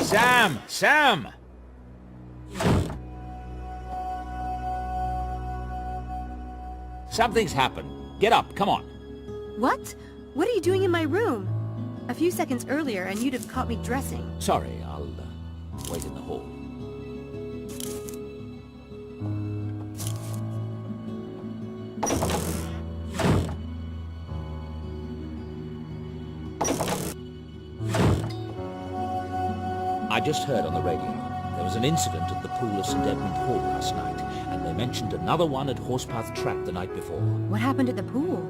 Sam! Sam! Something's happened. Get up, come on. What? What are you doing in my room? A few seconds earlier and you'd have caught me dressing. Sorry, I'll wait in the hall. I just heard on the radio. There was an incident at the pool of St. Edmund Hall last night, and they mentioned another one at Horsepath Trap the night before. What happened at the pool?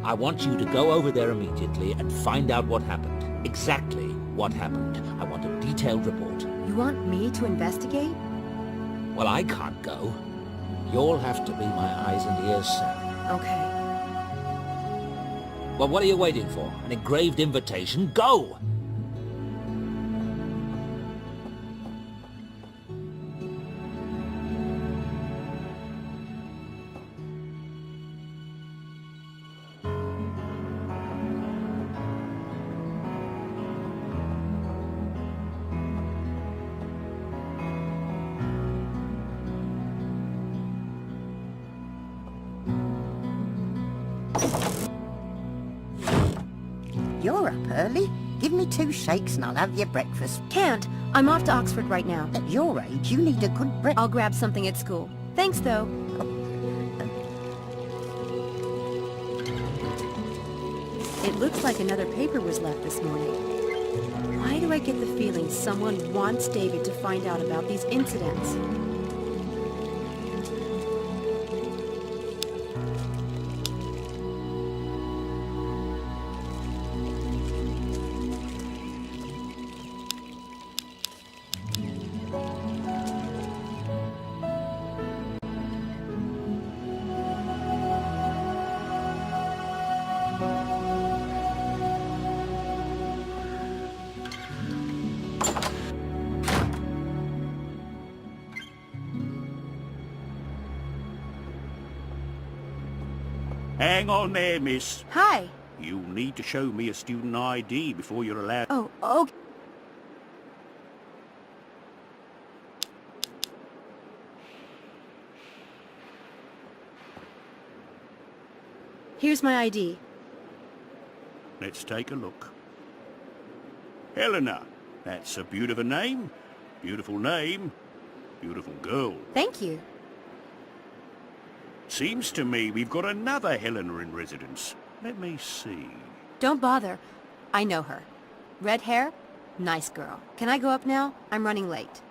I want you to go over there immediately and find out what happened. Exactly what happened. I want a detailed report. You want me to investigate? Well, I can't go. You'll have to be my eyes and ears, Sam. Okay. Well, what are you waiting for? An engraved invitation? Go! You're up early. Give me 2 shakes and I'll have your breakfast. Can't. I'm off to Oxford right now. At your age, you need a good breakfast. I'll grab something at school. Thanks, though. It looks like another paper was left this morning. Why do I get the feeling someone wants David to find out about these incidents? Hang on there, miss. Hi. You'll need to show me a student ID before you're allowed... Oh, okay. Here's my ID. Let's take a look. Helena. That's a beautiful name. Beautiful name. Beautiful girl. Thank you. Seems to me we've got another Helena in residence. Let me see. Don't bother. I know her. Red hair? Nice girl. Can I go up now? I'm running late.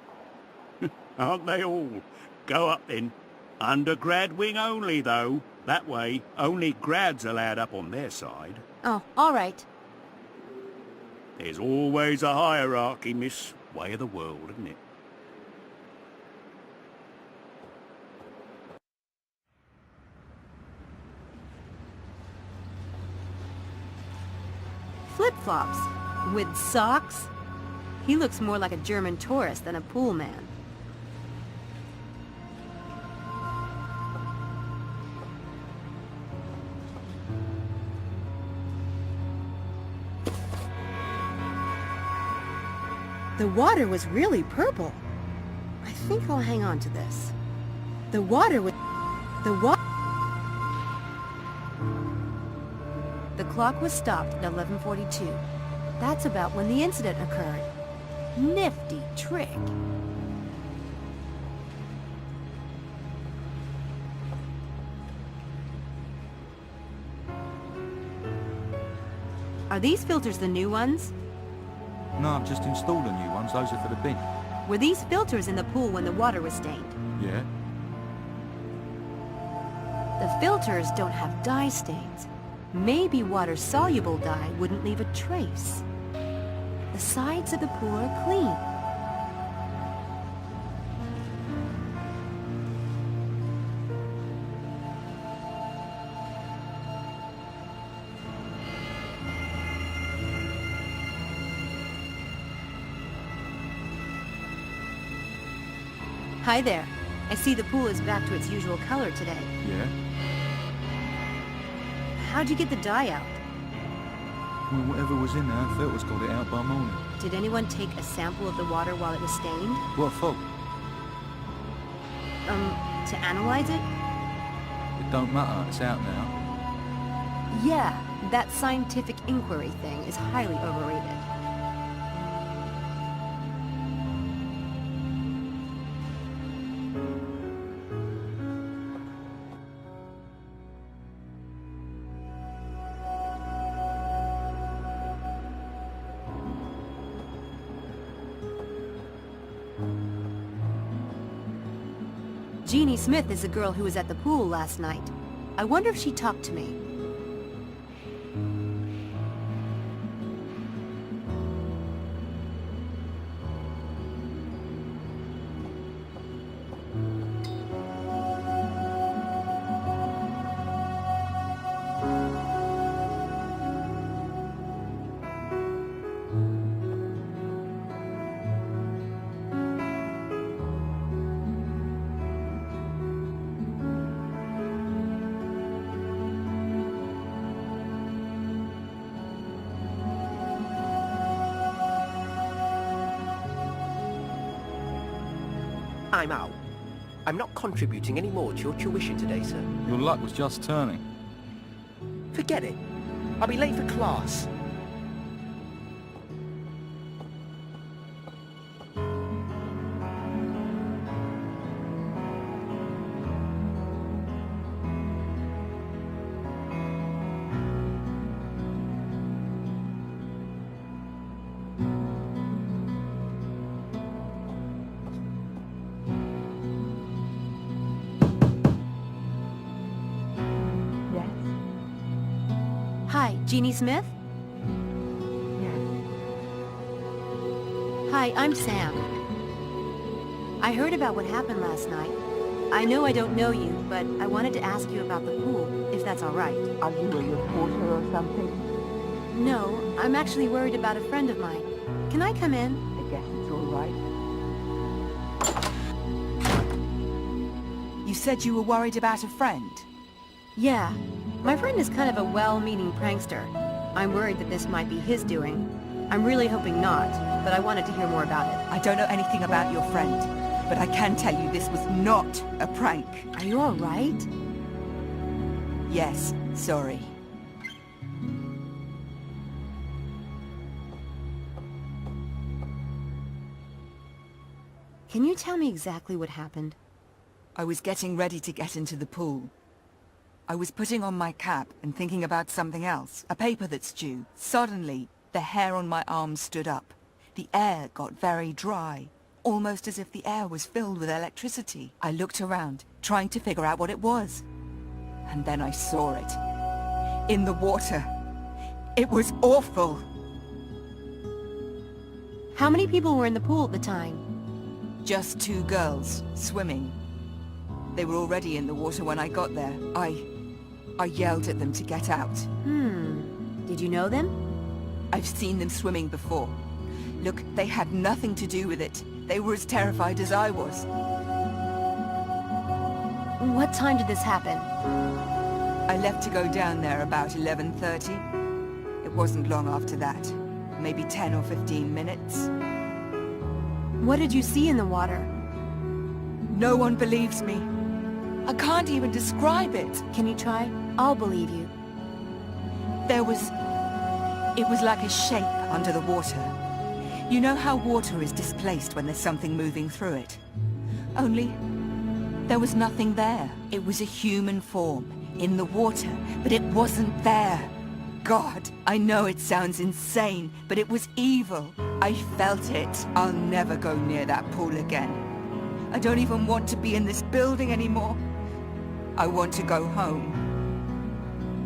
Aren't they all? Go up then. Undergrad wing only, though. That way, only grads allowed up on their side. Oh, all right. There's always a hierarchy, miss. Way of the world, isn't it? Flip-flops. With socks? He looks more like a German tourist than a pool man. The water was really purple. I think I'll hang on to this. The water was... The clock was stopped at 11:42. That's about when the incident occurred. Nifty trick. Are these filters the new ones? No, I've just installed the new ones. Those are for the bin. Were these filters in the pool when the water was stained? Yeah. The filters don't have dye stains. Maybe water-soluble dye wouldn't leave a trace. The sides of the pool are clean. Hi there. I see the pool is back to its usual color today. Yeah? How'd you get the dye out? Well, whatever was in there, filters got it out by morning. Did anyone take a sample of the water while it was stained? What for? To analyze it? It don't matter, it's out now. Yeah, that scientific inquiry thing is highly overrated. Jeannie Smith is the girl who was at the pool last night. I wonder if she talked to me. I'm out. I'm not contributing any more to your tuition today, sir. Your luck was just turning. Forget it. I'll be late for class. Hi, Jeannie Smith? Yes. Hi, I'm Sam. I heard about what happened last night. I know I don't know you, but I wanted to ask you about the pool, if that's all right. Are you a reporter or something? No, I'm actually worried about a friend of mine. Can I come in? I guess it's all right. You said you were worried about a friend? Yeah. My friend is kind of a well-meaning prankster. I'm worried that this might be his doing. I'm really hoping not, but I wanted to hear more about it. I don't know anything about your friend, but I can tell you this was not a prank. Are you all right? Yes, sorry. Can you tell me exactly what happened? I was getting ready to get into the pool. I was putting on my cap and thinking about something else, a paper that's due. Suddenly, the hair on my arm stood up. The air got very dry, almost as if the air was filled with electricity. I looked around, trying to figure out what it was. And then I saw it. In the water. It was awful. How many people were in the pool at the time? Just 2 girls, swimming. They were already in the water when I got there. I yelled at them to get out. Did you know them? I've seen them swimming before. Look, they had nothing to do with it. They were as terrified as I was. What time did this happen? I left to go down there about 11:30. It wasn't long after that. Maybe 10 or 15 minutes. What did you see in the water? No one believes me. I can't even describe it. Can you try? I'll believe you. It was like a shape under the water. You know how water is displaced when there's something moving through it? Only, there was nothing there. It was a human form, in the water, but it wasn't there. God, I know it sounds insane, but it was evil. I felt it. I'll never go near that pool again. I don't even want to be in this building anymore. I want to go home.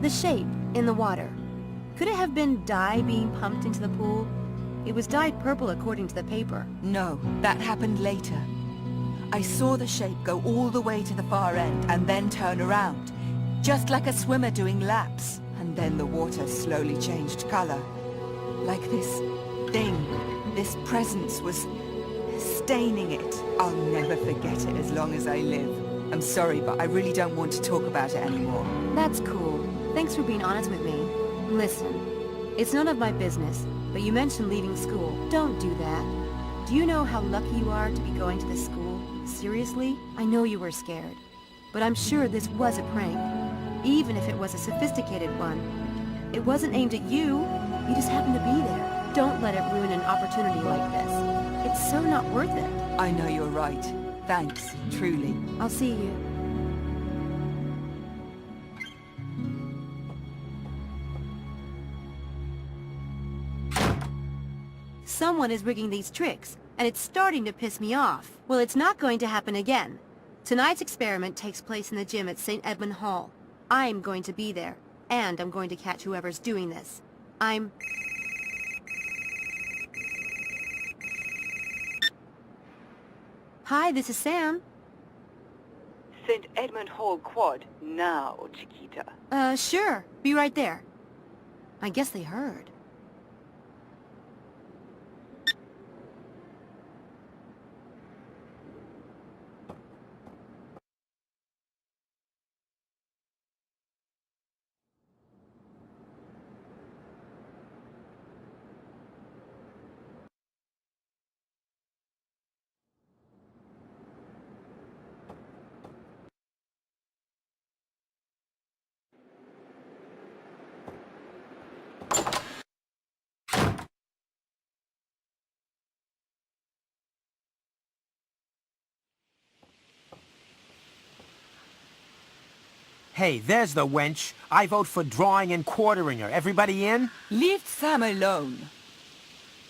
The shape in the water. Could it have been dye being pumped into the pool? It was dyed purple according to the paper. No, that happened later. I saw the shape go all the way to the far end and then turn around, just like a swimmer doing laps. And then the water slowly changed color. Like this thing, this presence was staining it. I'll never forget it as long as I live. I'm sorry, but I really don't want to talk about it anymore. That's cool. Thanks for being honest with me. Listen, it's none of my business, But you mentioned leaving school. Don't do that. Do you know how lucky you are to be going to this school? Seriously? I know you were scared. But I'm sure this was a prank. Even if it was a sophisticated one. It wasn't aimed at you. You just happened to be there. Don't let it ruin an opportunity like this. It's so not worth it. I know you're right. Thanks, truly. I'll see you. Someone is rigging these tricks, and it's starting to piss me off. Well, it's not going to happen again. Tonight's experiment takes place in the gym at St. Edmund Hall. I'm going to be there, and I'm going to catch whoever's doing this. Hi, this is Sam. St. Edmund Hall Quad now, Chiquita. Sure. Be right there. I guess they heard. Hey, there's the wench. I vote for drawing and quartering her. Everybody in? Leave Sam alone.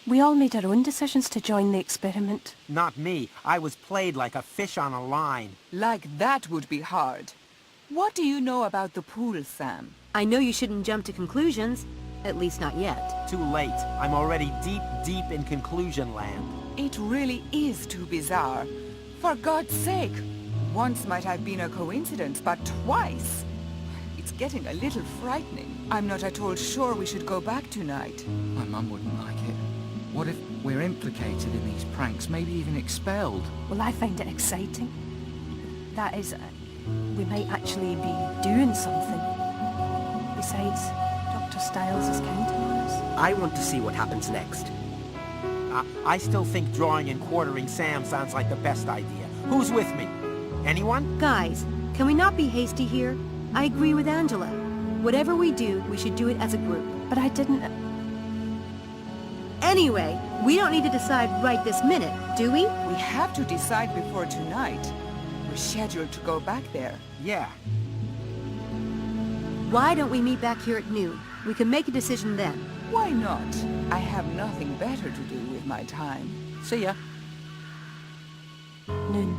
We all made our own decisions to join the experiment. Not me. I was played like a fish on a line. Like that would be hard. What do you know about the pool, Sam? I know you shouldn't jump to conclusions. At least not yet. Too late. I'm already deep in conclusion land. It really is too bizarre. For God's sake. Once might have been a coincidence, but twice. It's getting a little frightening. I'm not at all sure we should go back tonight. My mum wouldn't like it. What if we're implicated in these pranks, maybe even expelled? Well, I find it exciting. That is, we might actually be doing something. Besides, Dr. Styles is counting on us. I want to see what happens next. I still think drawing and quartering Sam sounds like the best idea. Who's with me? Anyone? Guys, can we not be hasty here? I agree with Angela. Whatever we do, we should do it as a group. But I didn't... Anyway, we don't need to decide right this minute, do we? We have to decide before tonight. We're scheduled to go back there. Yeah. Why don't we meet back here at noon? We can make a decision then. Why not? I have nothing better to do with my time. See ya. Noon.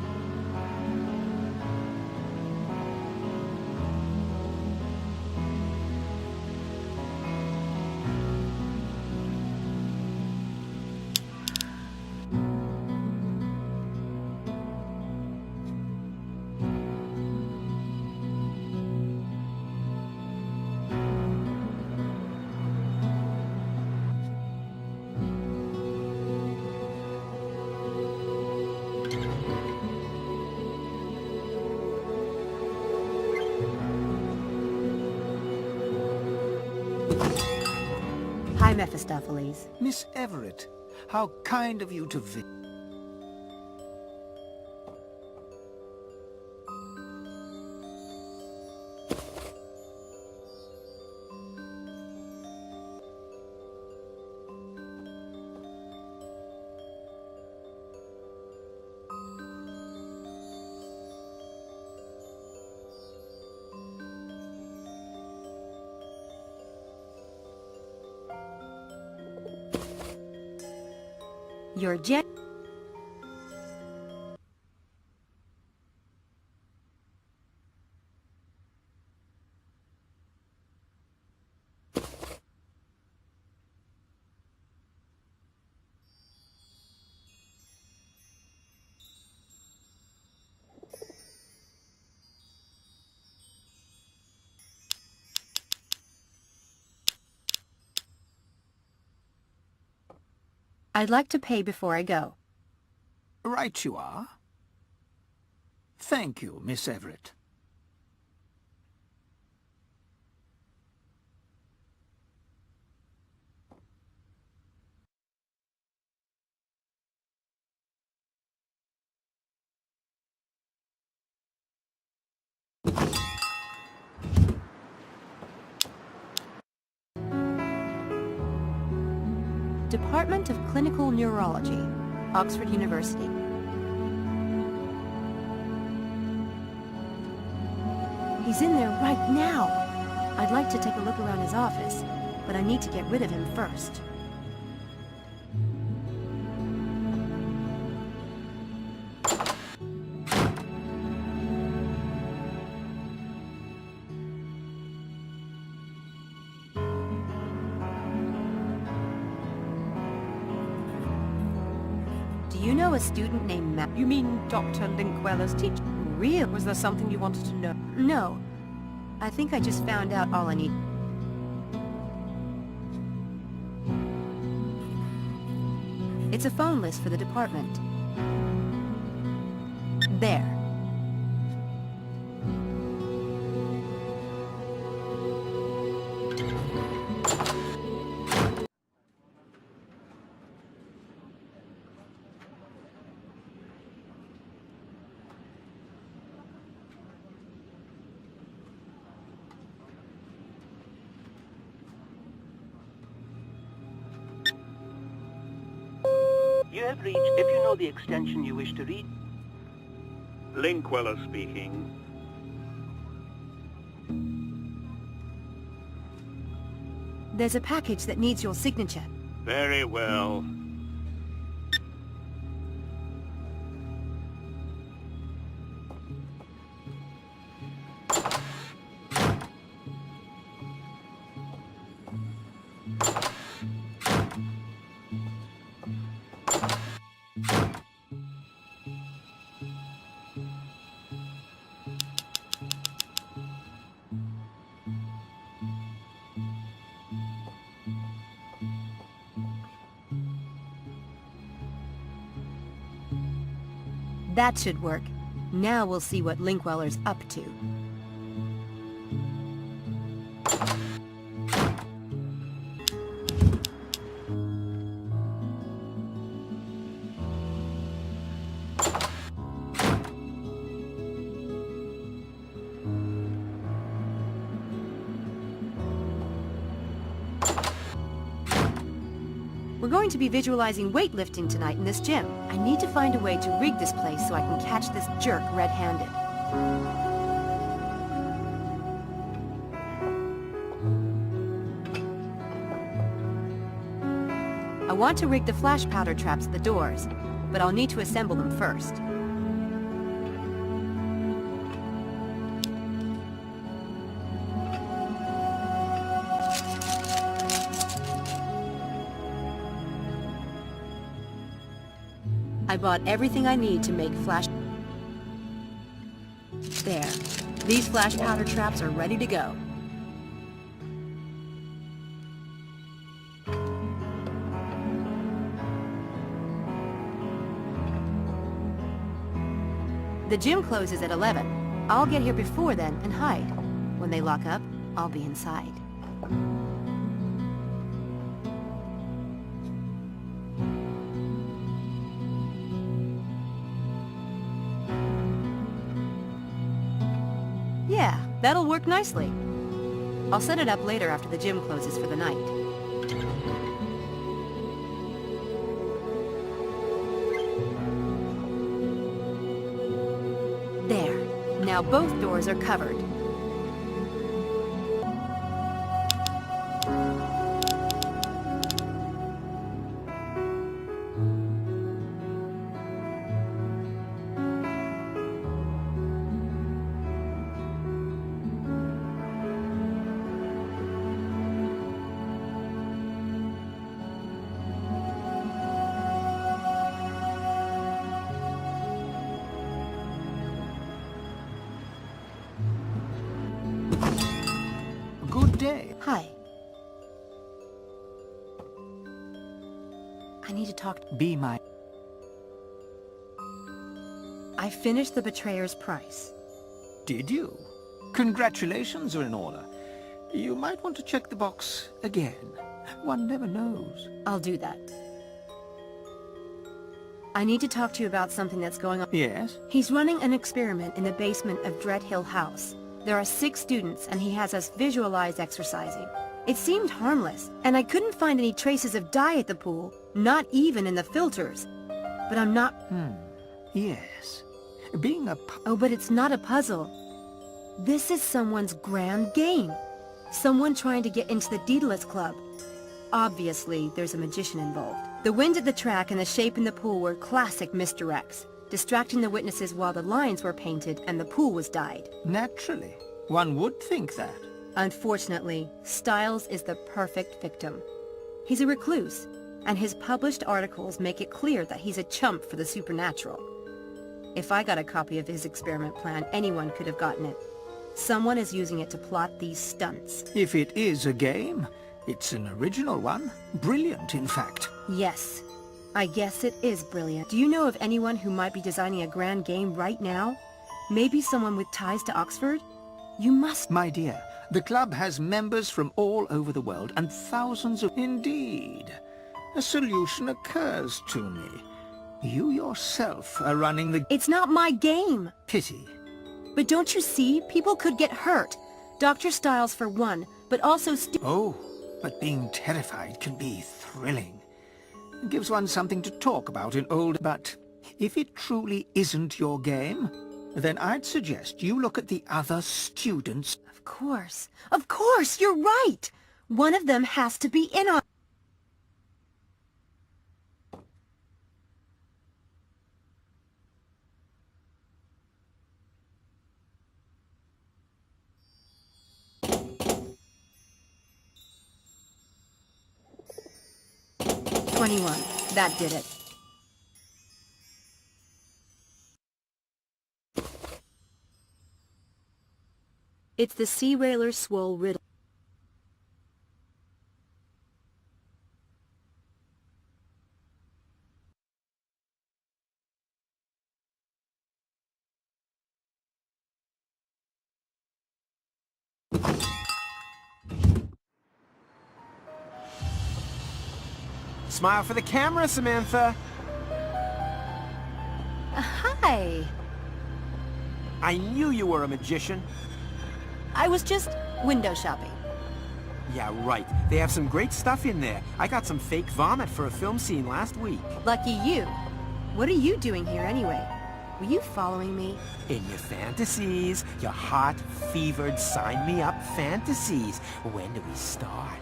Hi, Mephistopheles. Miss Everett, how kind of you to visit. You're Jen. I'd like to pay before I go. Right you are. Thank you, Miss Everett. Department of Clinical Neurology, Oxford University. He's in there right now. I'd like to take a look around his office, but I need to get rid of him first. Do you know a student named Matt? You mean Dr. Linkweller's teacher? Real? Was there something you wanted to know? No. I think I just found out all I need. It's a phone list for the department. There. You have reached, if you know the extension you wish to read. Linkweller speaking. There's a package that needs your signature. Very well. That should work. Now we'll see what Linkweller's up to. We're going to be visualizing weightlifting tonight in this gym. I need to find a way to rig this place so I can catch this jerk red-handed. I want to rig the flash powder traps at the doors, but I'll need to assemble them first. I bought everything I need to make flash... There. These flash powder traps are ready to go. The gym closes at 11. I'll get here before then and hide. When they lock up, I'll be inside. Yeah, that'll work nicely. I'll set it up later after the gym closes for the night. There. Now both doors are covered. Good day. Hi. I need to talk... Be my... I finished the Betrayer's Price. Did you? Congratulations are in order. You might want to check the box again. One never knows. I'll do that. I need to talk to you about something that's going on. Yes? He's running an experiment in the basement of Dread Hill House. There are 6 students, and he has us visualize exercising. It seemed harmless, and I couldn't find any traces of dye at the pool, not even in the filters. But I'm not... Yes. Being a... Oh, but it's not a puzzle. This is someone's grand game. Someone trying to get into the Daedalus Club. Obviously, there's a magician involved. The wind at the track and the shape in the pool were classic misdirects, distracting the witnesses while the lines were painted and the pool was dyed. Naturally. One would think that. Unfortunately, Styles is the perfect victim. He's a recluse, and his published articles make it clear that he's a chump for the supernatural. If I got a copy of his experiment plan, anyone could have gotten it. Someone is using it to plot these stunts. If it is a game, it's an original one. Brilliant, in fact. Yes. I guess it is brilliant. Do you know of anyone who might be designing a grand game right now? Maybe someone with ties to Oxford? You must... My dear, the club has members from all over the world and thousands of... Indeed. A solution occurs to me. You yourself are running the... It's not my game! Pity. But don't you see? People could get hurt. Dr. Styles for one, but also... Oh, but being terrified can be thrilling. It gives one something to talk about in old... But if it truly isn't your game, then I'd suggest you look at the other students. Of course. Of course, you're right! One of them has to be in on... That did it. It's the Sea Railer Swole riddle. Smile for the camera, Samantha. Hi. I knew you were a magician. I was just window shopping. Yeah, right. They have some great stuff in there. I got some fake vomit for a film scene last week. Lucky you. What are you doing here anyway? Were you following me? In your fantasies. Your hot, fevered, sign-me-up fantasies. When do we start?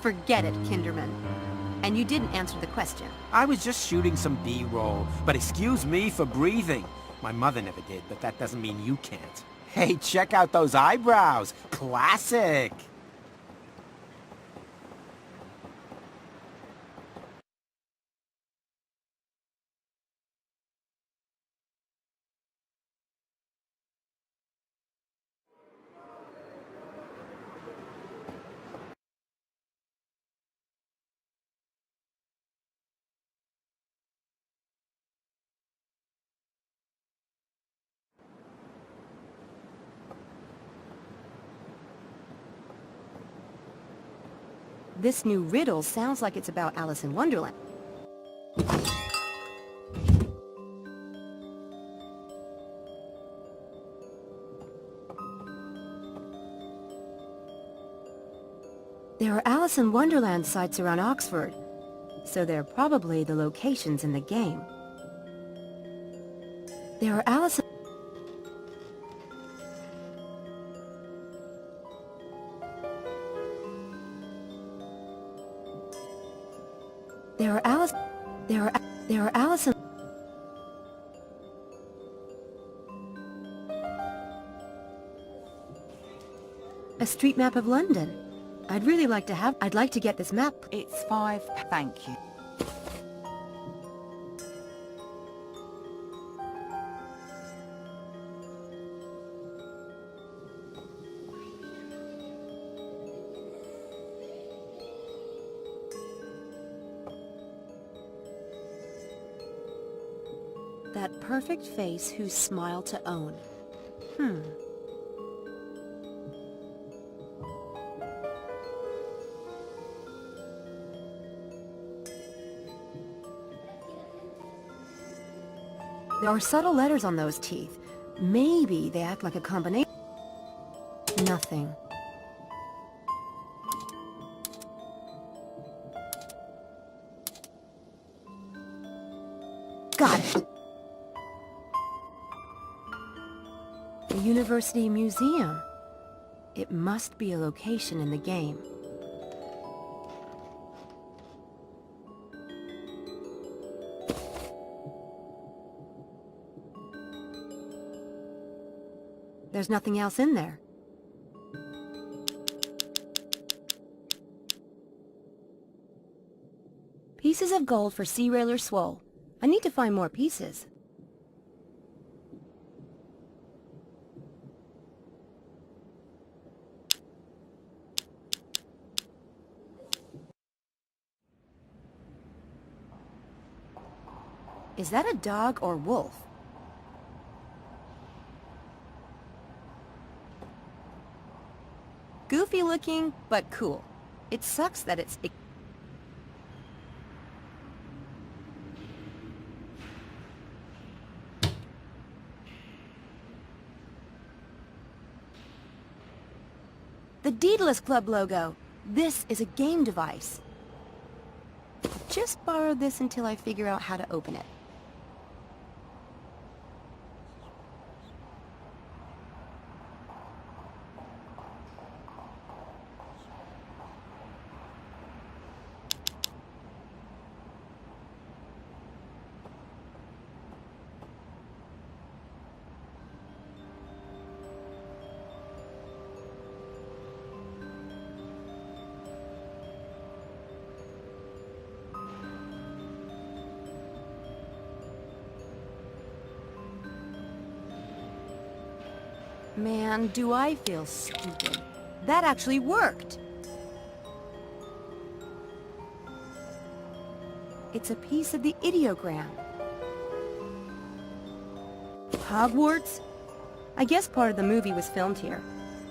Forget it, Kinderman. And you didn't answer the question. I was just shooting some B-roll, but excuse me for breathing. My mother never did, but that doesn't mean you can't. Hey, check out those eyebrows. Classic. This new riddle sounds like it's about Alice in Wonderland. There are Alice in Wonderland sites around Oxford, so they're probably the locations in the game. There are Alice... There are Alice... There are Alice... A street map of London. I'd really like to have... I'd like to get this map. It's 5, thank you. That perfect face whose smile to own. There are subtle letters on those teeth. Maybe they act like a combination. Nothing. Got it. The University Museum. It must be a location in the game. There's nothing else in there. Pieces of gold for Sea Railer Swole. I need to find more pieces. Is that a dog or wolf? Goofy looking, but cool. It sucks that it's... The Daedalus Club logo. This is a game device. I'll just borrow this until I figure out how to open it. Man, do I feel stupid. That actually worked! It's a piece of the ideogram. Hogwarts? I guess part of the movie was filmed here.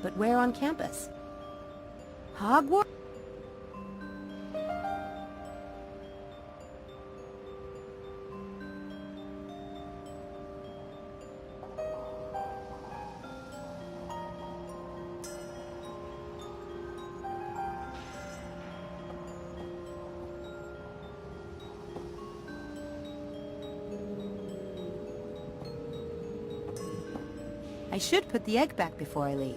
But where on campus? Hogwarts? I should put the egg back before I leave.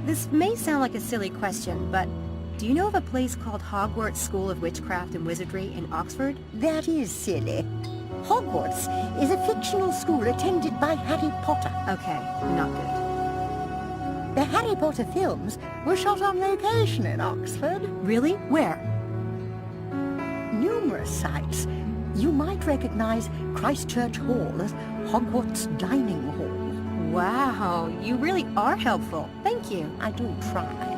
This may sound like a silly question, but do you know of a place called Hogwarts School of Witchcraft and Wizardry in Oxford? That is silly. Hogwarts is a fictional school attended by Harry Potter. Okay, not good. The Harry Potter films were shot on location in Oxford. Really? Where? Numerous sites. You might recognize Christchurch Hall as Hogwarts Dining Hall. Wow, you really are helpful. Thank you. I do try.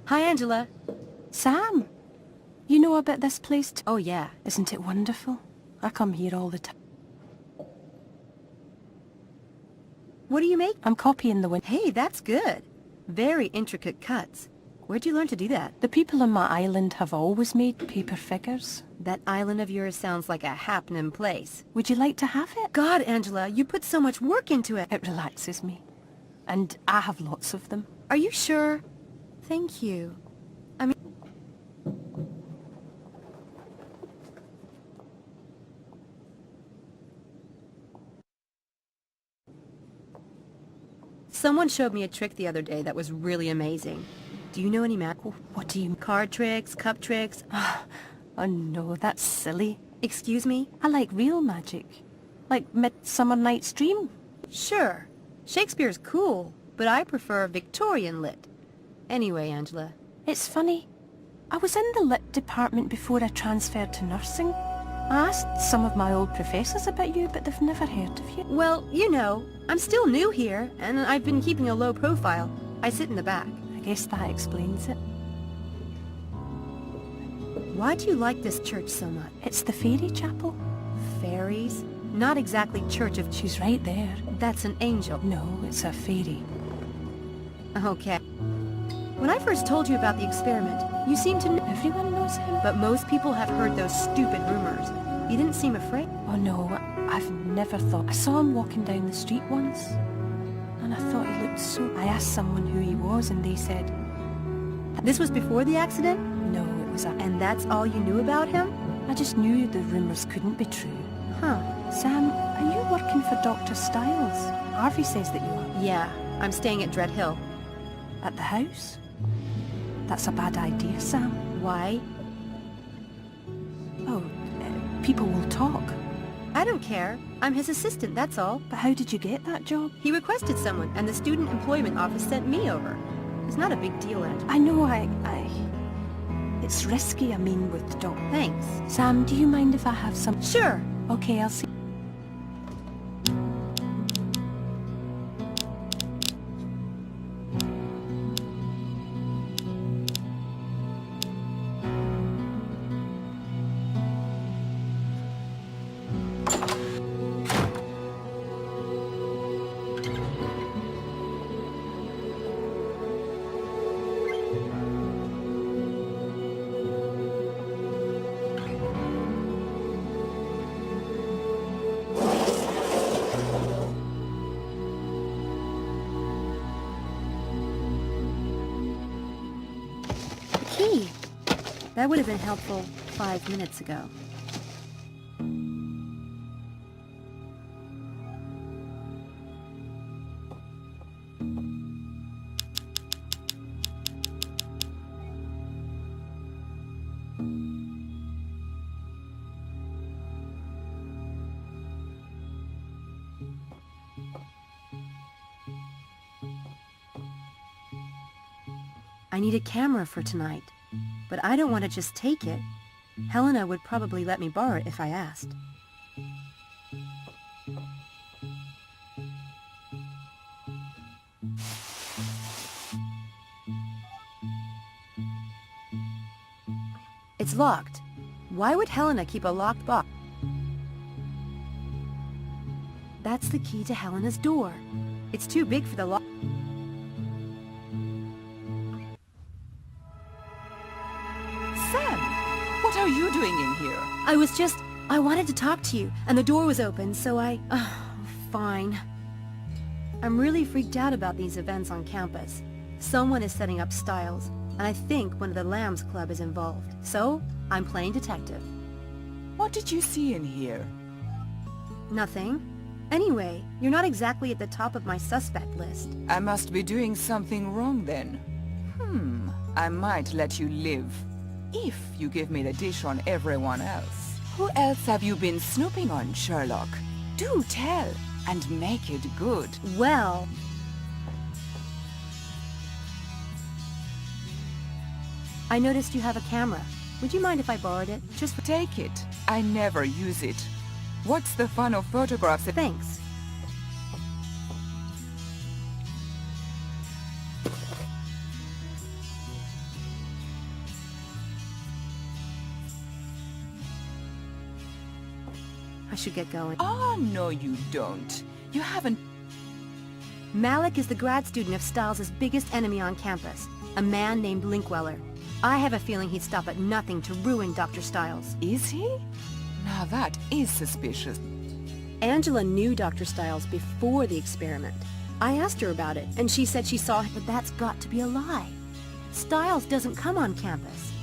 Hi, Angela. Sam, you know about this place? Oh, yeah. Isn't it wonderful? I come here all the time. What do you make? I'm copying the window. Hey, that's good. Very intricate cuts. Where'd you learn to do that? The people on my island have always made paper figures. That island of yours sounds like a happening place. Would you like to have it? God, Angela, you put so much work into it. It relaxes me. And I have lots of them. Are you sure? Thank you. I mean... Someone showed me a trick the other day that was really amazing. Do you know any What do you... Card tricks, cup tricks? Oh no, that's silly. Excuse me? I like real magic. Like Midsummer Night's Dream. Sure. Shakespeare's cool, but I prefer Victorian lit. Anyway, Angela. It's funny. I was in the lit department before I transferred to nursing. I asked some of my old professors about you, but they've never heard of you. Well, you know, I'm still new here, and I've been keeping a low profile. I sit in the back. I guess that explains it. Why do you like this church so much? It's the fairy chapel. Fairies? Not exactly Church of... She's right there. That's an angel. No, it's a fairy. Okay. When I first told you about the experiment, you seemed to know... Everyone knows him. But most people have heard those stupid rumors. You didn't seem afraid. Oh no, I've never thought... I saw him walking down the street once, and I thought he looked so... I asked someone who he was, and they said... This was before the accident? No, it was... And that's all you knew about him? I just knew the rumors couldn't be true. Huh. Sam, are you working for Dr. Styles? Harvey says that you are. Yeah, I'm staying at Dread Hill. At the house? That's a bad idea, Sam. Why? Oh, people will talk. I don't care. I'm his assistant, that's all. But how did you get that job? He requested someone, and the Student Employment Office sent me over. It's not a big deal, Aunt. I know, It's risky, I mean, with Doc. Thanks. Sam, do you mind if I have some... Sure. Okay, I'll see. Key. That would have been helpful 5 minutes ago. I need a camera for tonight, but I don't want to just take it. Helena would probably let me borrow it if I asked. It's locked. Why would Helena keep a locked box? That's the key to Helena's door. It's too big for the lock. Sam, what are you doing in here? I wanted to talk to you, and the door was open, so fine. I'm really freaked out about these events on campus. Someone is setting up Styles, and I think one of the Lambs Club is involved. So, I'm playing detective. What did you see in here? Nothing. Anyway, you're not exactly at the top of my suspect list. I must be doing something wrong then. I might let you live, if you give me the dish on everyone else. Who else have you been snooping on, Sherlock? Do tell, and make it good. Well... I noticed you have a camera. Would you mind if I borrowed it? Just for... Take it. I never use it. What's the fun of photographs? Thanks. I should get going. Oh, no you don't. You haven't... Malik is the grad student of Styles' biggest enemy on campus, a man named Linkweller. I have a feeling he'd stop at nothing to ruin Dr. Styles. Is he? Now that is suspicious. Angela knew Dr. Styles before the experiment. I asked her about it, and she said she saw it, but that's got to be a lie. Styles doesn't come on campus.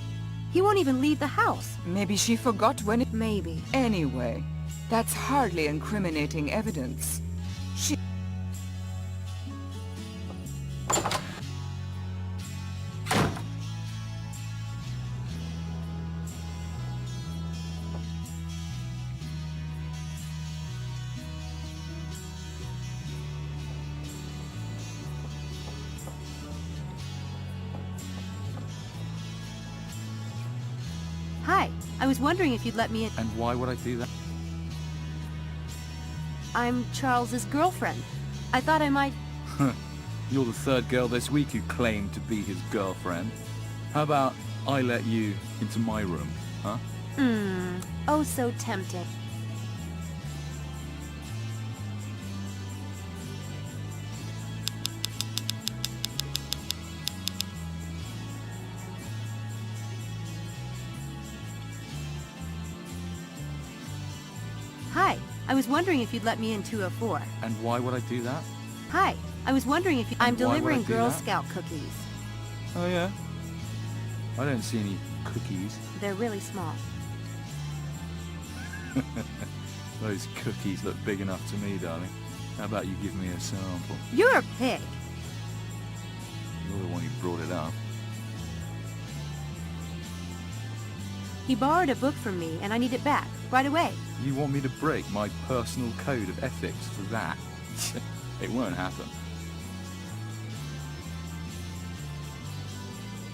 He won't even leave the house. Maybe she forgot when it... Maybe. Anyway, that's hardly incriminating evidence. She... Hi, I was wondering if you'd let me in. And why would I do that? I'm Charles's girlfriend. I thought I might... You're the third girl this week who claimed to be his girlfriend. How about I let you into my room, huh? Oh, so tempting. Hi, I was wondering if you'd let me in 204. And why would I do that? Hi, I was wondering if you... I'm why would I delivering do Girl that? Scout cookies. Oh yeah? I don't see any cookies. They're really small. Those cookies look big enough to me, darling. How about you give me a sample? You're a pig. You're the one who brought it up. He borrowed a book from me, and I need it back, right away. You want me to break my personal code of ethics for that? It won't happen.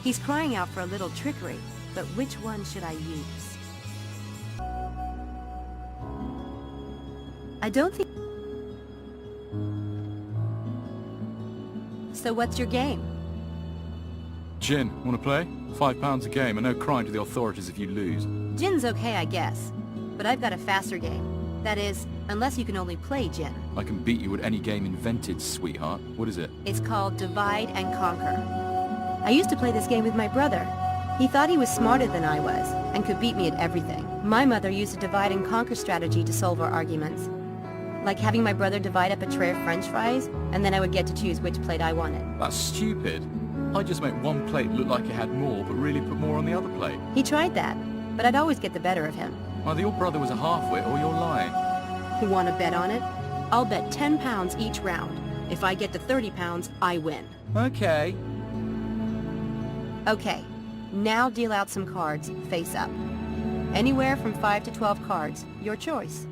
He's crying out for a little trickery, but which one should I use? I don't think... So what's your game? Jin, wanna play? £5 a game and no crime to the authorities if you lose. Gin's okay, I guess. But I've got a faster game. That is, unless you can only play Jin. I can beat you at any game invented, sweetheart. What is it? It's called Divide and Conquer. I used to play this game with my brother. He thought he was smarter than I was, and could beat me at everything. My mother used a divide and conquer strategy to solve our arguments. Like having my brother divide up a tray of french fries, and then I would get to choose which plate I wanted. That's stupid. I just make one plate look like it had more, but really put more on the other plate. He tried that, but I'd always get the better of him. Either your brother was a half-wit or you're lying. You want to bet on it? I'll bet 10 pounds each round. If I get to 30 pounds, I win. Okay. Okay, now deal out some cards, face up. Anywhere from 5 to 12 cards, your choice.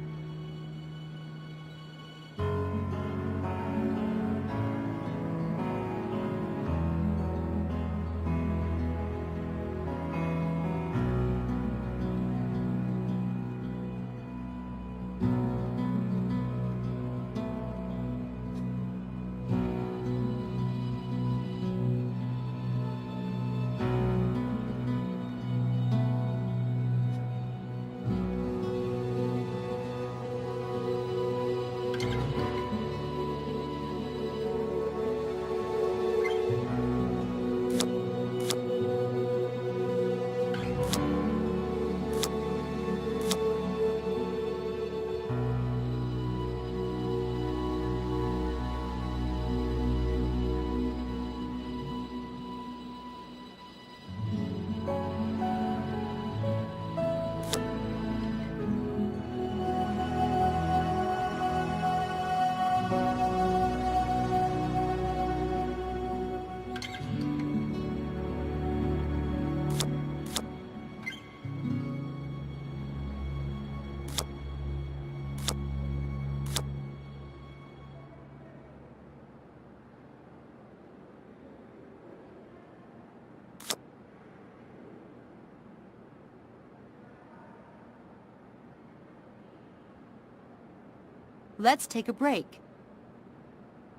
Let's take a break.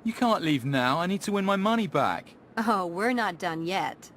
You can't leave now. I need to win my money back. Oh, we're not done yet.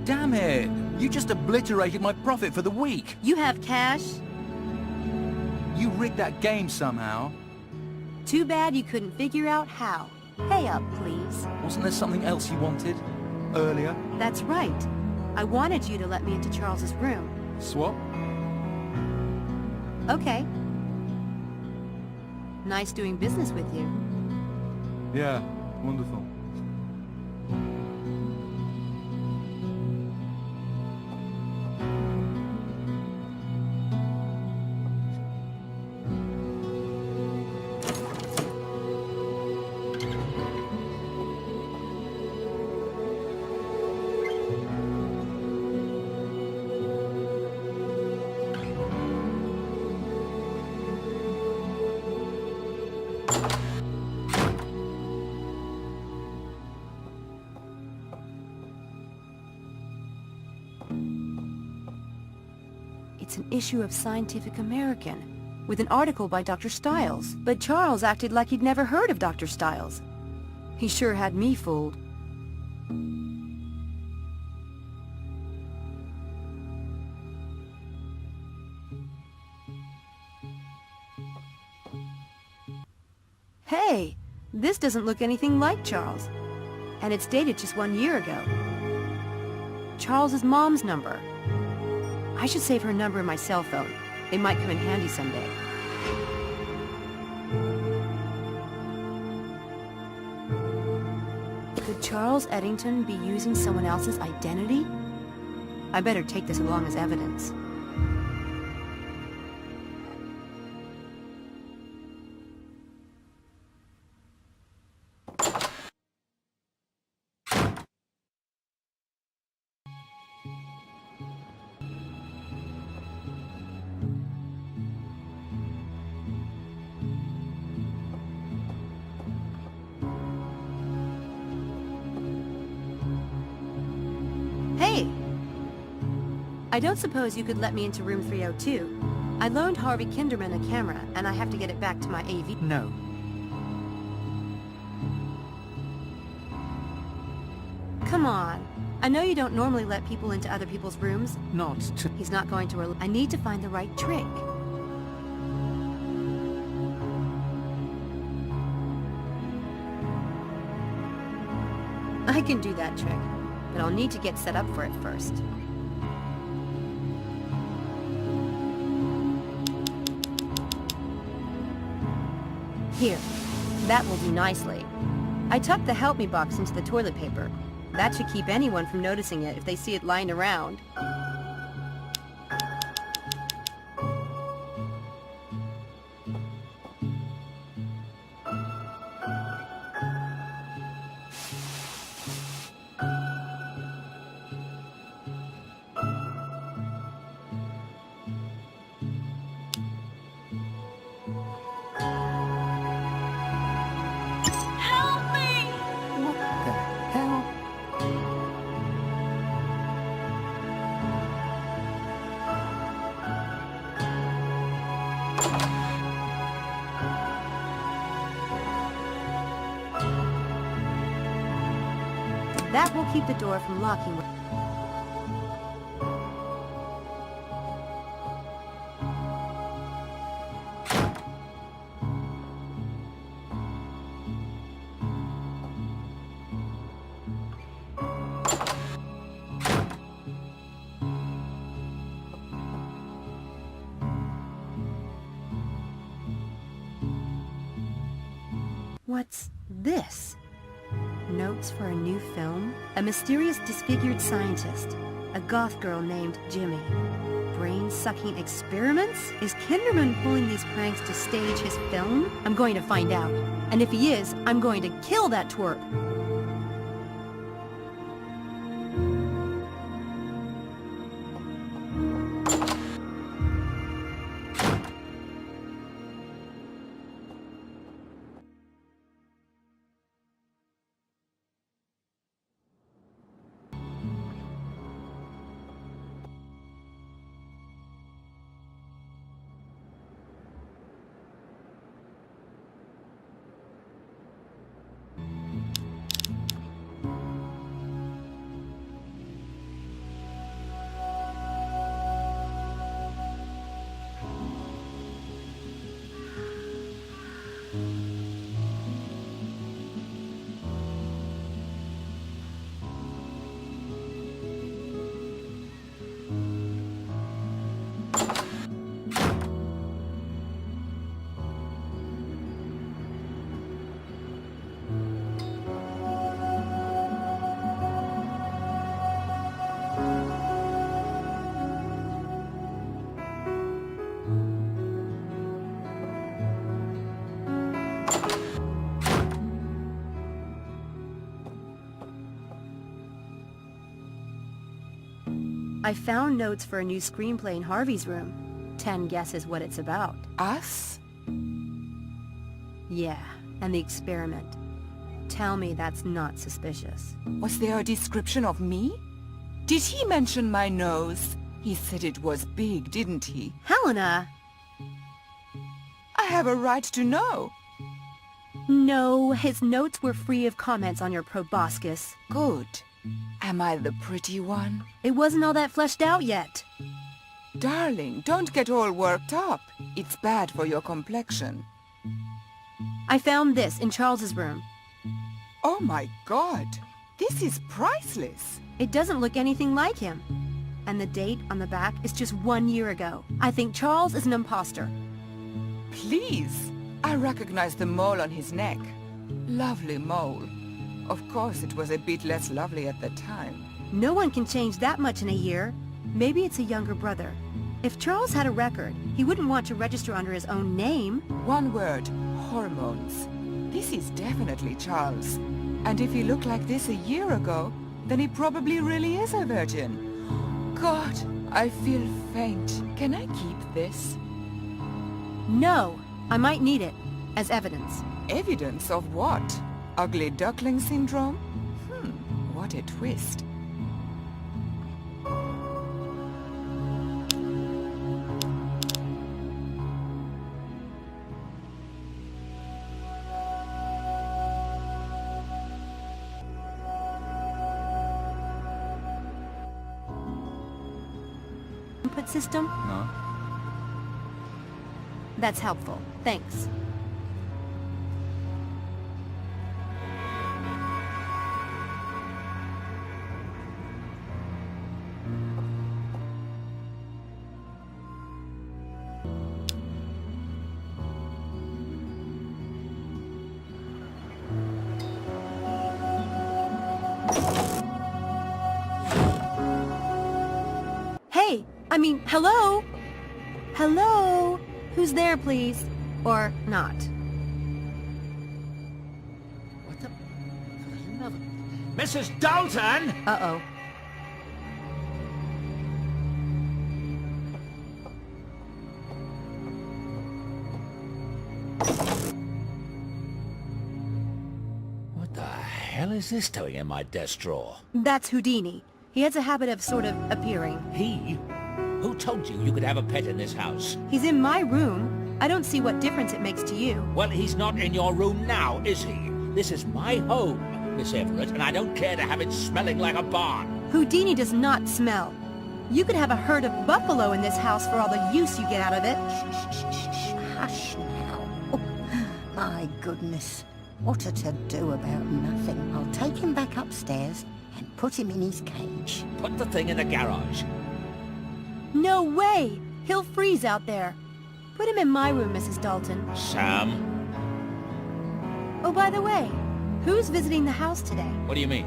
Damn it! You just obliterated my profit for the week. You have cash? You rigged that game somehow. Too bad you couldn't figure out how. Pay up, please. Wasn't there something else you wanted? Earlier? That's right. I wanted you to let me into Charles's room. Swap? Okay. Nice doing business with you. Yeah, wonderful. It's an issue of Scientific American, with an article by Dr. Stiles. But Charles acted like he'd never heard of Dr. Stiles. He sure had me fooled. Hey, this doesn't look anything like Charles. And it's dated just 1 year ago. Charles's mom's number. I should save her number in my cell phone. It might come in handy someday. Could Charles Eddington be using someone else's identity? I better take this along as evidence. Hey! I don't suppose you could let me into room 302. I loaned Harvey Kinderman a camera, and I have to get it back to my AV. No. Come on. I know you don't normally let people into other people's rooms. Not to... He's not going to I need to find the right trick. I can do that trick, but I'll need to get set up for it first. Here, that will do nicely. I tucked the help me box into the toilet paper. That should keep anyone from noticing it if they see it lying around. That will keep the door from locking. What's this? Notes for a new film? A mysterious disfigured scientist. A goth girl named Jimmy. Brain-sucking experiments? Is Kinderman pulling these pranks to stage his film? I'm going to find out. And if he is, I'm going to kill that twerp. I found notes for a new screenplay in Harvey's room. 10 guesses what it's about. Us? Yeah, and the experiment. Tell me that's not suspicious. Was there a description of me? Did he mention my nose? He said it was big, didn't he? Helena! I have a right to know. No, his notes were free of comments on your proboscis. Good. Am I the pretty one? It wasn't all that fleshed out yet. Darling, don't get all worked up. It's bad for your complexion. I found this in Charles's room. Oh my God! This is priceless! It doesn't look anything like him. And the date on the back is just 1 year ago. I think Charles is an imposter. Please! I recognize the mole on his neck. Lovely mole. Of course, it was a bit less lovely at the time. No one can change that much in a year. Maybe it's a younger brother. If Charles had a record, he wouldn't want to register under his own name. One word. Hormones. This is definitely Charles. And if he looked like this a year ago, then he probably really is a virgin. God, I feel faint. Can I keep this? No. I might need it. As evidence. Evidence of what? Ugly duckling syndrome? What a twist. Input system? No. That's helpful. Thanks. Hello? Hello? Who's there, please? Or not? What the... Another... Mrs. Dalton! Uh-oh. What the hell is this doing in my desk drawer? That's Houdini. He has a habit of sort of appearing. He? Who told you you could have a pet in this house? He's in my room. I don't see what difference it makes to you. Well, he's not in your room now, is he? This is my home. Miss Everett, and I don't care to have it smelling like a barn. Houdini does not smell. You could have a herd of buffalo in this house for all the use you get out of it. Hush now. Oh, my goodness. What a to-do about nothing. I'll take him back upstairs and put him in his cage. Put the thing in the garage. No way! He'll freeze out there. Put him in my room, Mrs. Dalton. Sam? Oh, by the way, who's visiting the house today? What do you mean?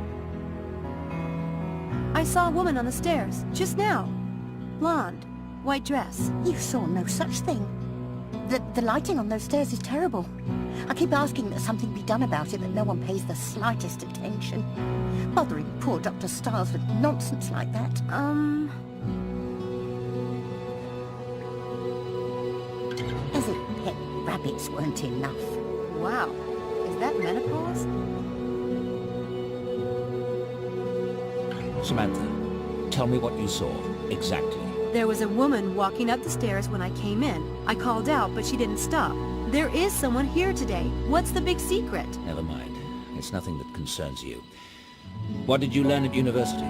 I saw a woman on the stairs, just now. Blonde, white dress. You saw no such thing. The lighting on those stairs is terrible. I keep asking that something be done about it, but no one pays the slightest attention. Bothering poor Dr. Stiles with nonsense like that. As if pet rabbits weren't enough. Wow, is that menopause? Samantha, tell me what you saw, exactly. There was a woman walking up the stairs when I came in. I called out, but she didn't stop. There is someone here today. What's the big secret? Never mind. It's nothing that concerns you. What did you learn at university?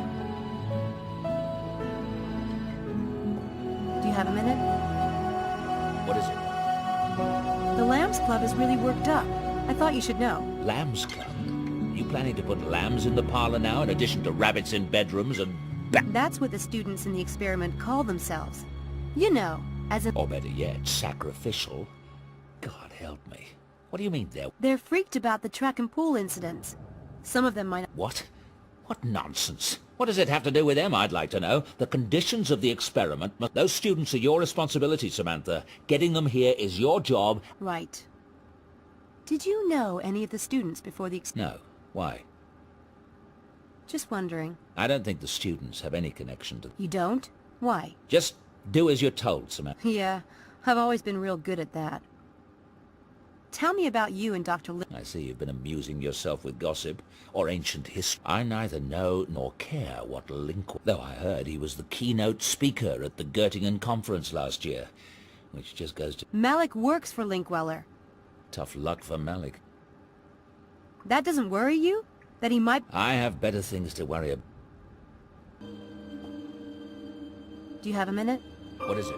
Do you have a minute? What is it? The Lambs Club is really worked up. I thought you should know. Lambs Club? You planning to put lambs in the parlor now, in addition to rabbits in bedrooms and... That's what the students in the experiment call themselves. You know, as a... Or better yet, sacrificial. God help me. What do you mean they're... They're freaked about the track and pool incidents. Some of them might... What? What nonsense. What does it have to do with them, I'd like to know? The conditions of the experiment... Those students are your responsibility, Samantha. Getting them here is your job. Right. Did you know any of the students before the... No. Why? Just wondering. I don't think the students have any connection to... You don't? Why? Just do as you're told, Samantha. Yeah, I've always been real good at that. Tell me about you and Dr. I see you've been amusing yourself with gossip, or ancient history. I neither know nor care what though I heard he was the keynote speaker at the Göttingen conference last year, which just goes to... Malik works for Linkweller. Tough luck for Malik. That doesn't worry you? That he might... I have better things to worry about. Do you have a minute? What is it?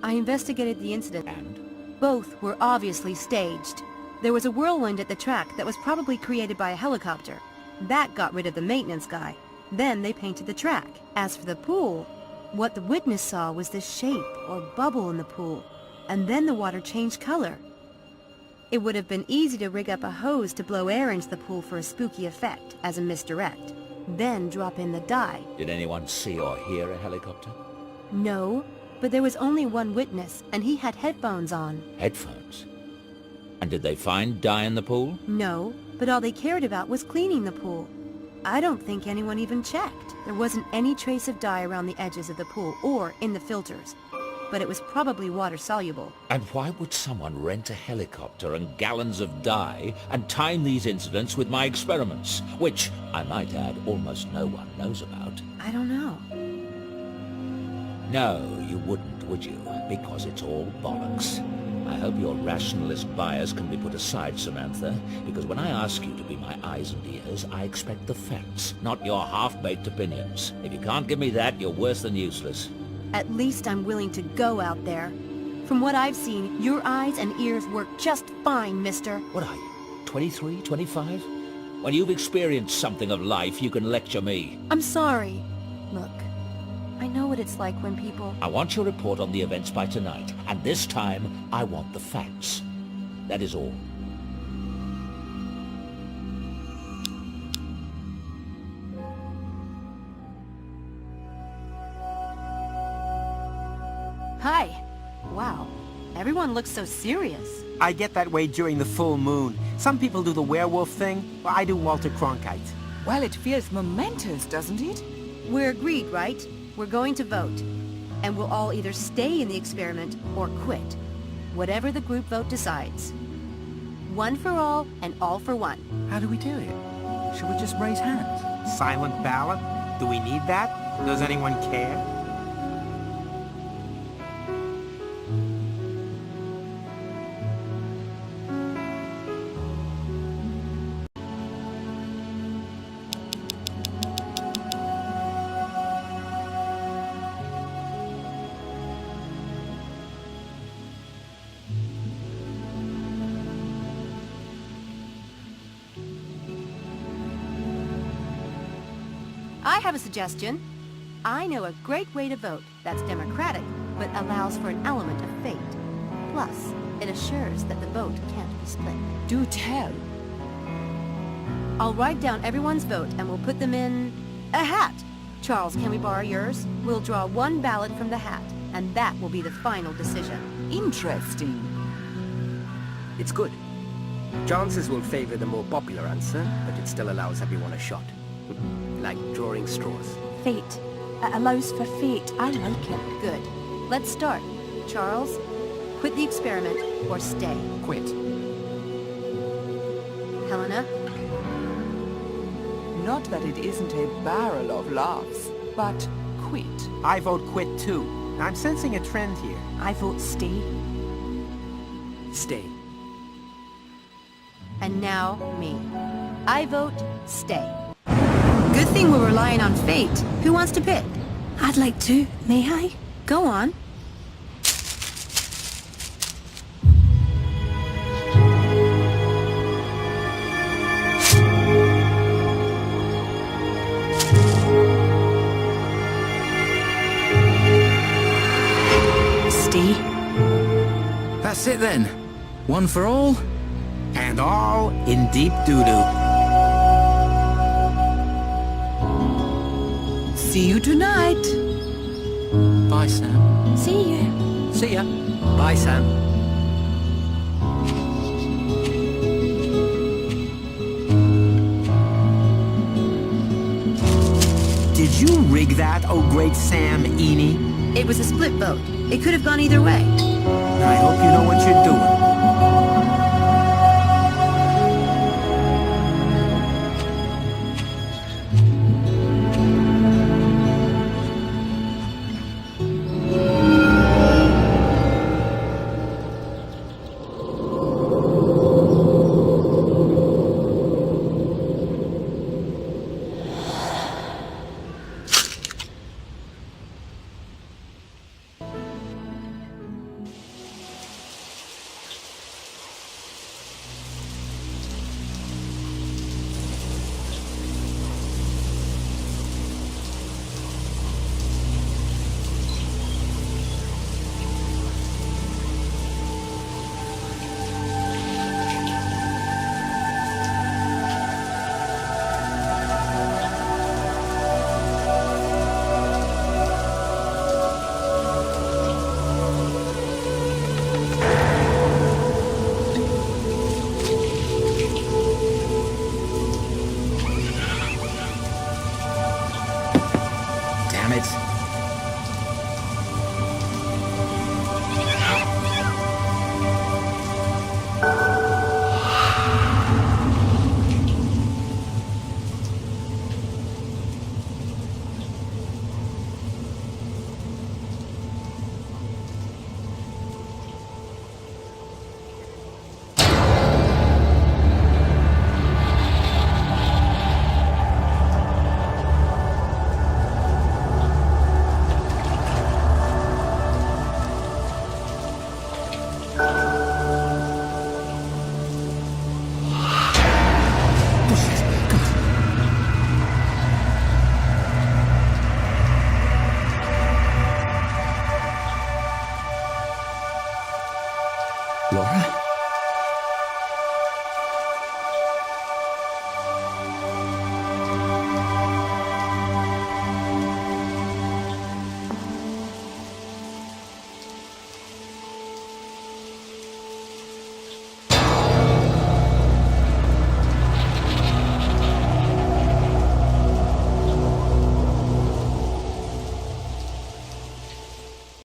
I investigated the incident. And? Both were obviously staged. There was a whirlwind at the track that was probably created by a helicopter. That got rid of the maintenance guy. Then they painted the track. As for the pool, what the witness saw was this shape or bubble in the pool. And then the water changed color. It would have been easy to rig up a hose to blow air into the pool for a spooky effect, as a misdirect. Then drop in the dye. Did anyone see or hear a helicopter? No, but there was only one witness, and he had headphones on. Headphones? And did they find dye in the pool? No, but all they cared about was cleaning the pool. I don't think anyone even checked. There wasn't any trace of dye around the edges of the pool or in the filters. But it was probably water-soluble. And why would someone rent a helicopter and gallons of dye and time these incidents with my experiments, which, I might add, almost no one knows about? I don't know. No, you wouldn't, would you? Because it's all bollocks. I hope your rationalist bias can be put aside, Samantha, because when I ask you to be my eyes and ears, I expect the facts, not your half-baked opinions. If you can't give me that, you're worse than useless. At least I'm willing to go out there. From what I've seen, your eyes and ears work just fine, mister. What are you, 23, 25? When you've experienced something of life, you can lecture me. I'm sorry. Look, I know what it's like when people... I want your report on the events by tonight, and this time, I want the facts. That is all. Hi. Wow. Everyone looks so serious. I get that way during the full moon. Some people do the werewolf thing, but I do Walter Cronkite. Well, it feels momentous, doesn't it? We're agreed, right? We're going to vote. And we'll all either stay in the experiment or quit. Whatever the group vote decides. One for all and all for one. How do we do it? Should we just raise hands? Silent ballot? Do we need that? Does anyone care? I have a suggestion. I know a great way to vote that's democratic, but allows for an element of fate. Plus, it assures that the vote can't be split. Do tell. I'll write down everyone's vote and we'll put them in a hat. Charles, can we borrow yours? We'll draw one ballot from the hat, and that will be the final decision. Interesting. It's good. Chances will favor the more popular answer, but it still allows everyone a shot. Like drawing straws. Fate. It allows for fate. I like it. Good. Let's start. Charles, quit the experiment or stay. Quit. Helena? Not that it isn't a barrel of laughs, but quit. I vote quit too. I'm sensing a trend here. I vote stay. Stay. And now, me. I vote stay. Good thing we're relying on fate. Who wants to pick? I'd like to. May I? Go on. Stay. That's it then. One for all. And all in deep doo-doo. See you tonight. Bye, Sam. See you. See ya. Bye, Sam. Did you rig that, oh great Sam Eaney? It was a split vote. It could have gone either way. I hope you know what you're doing.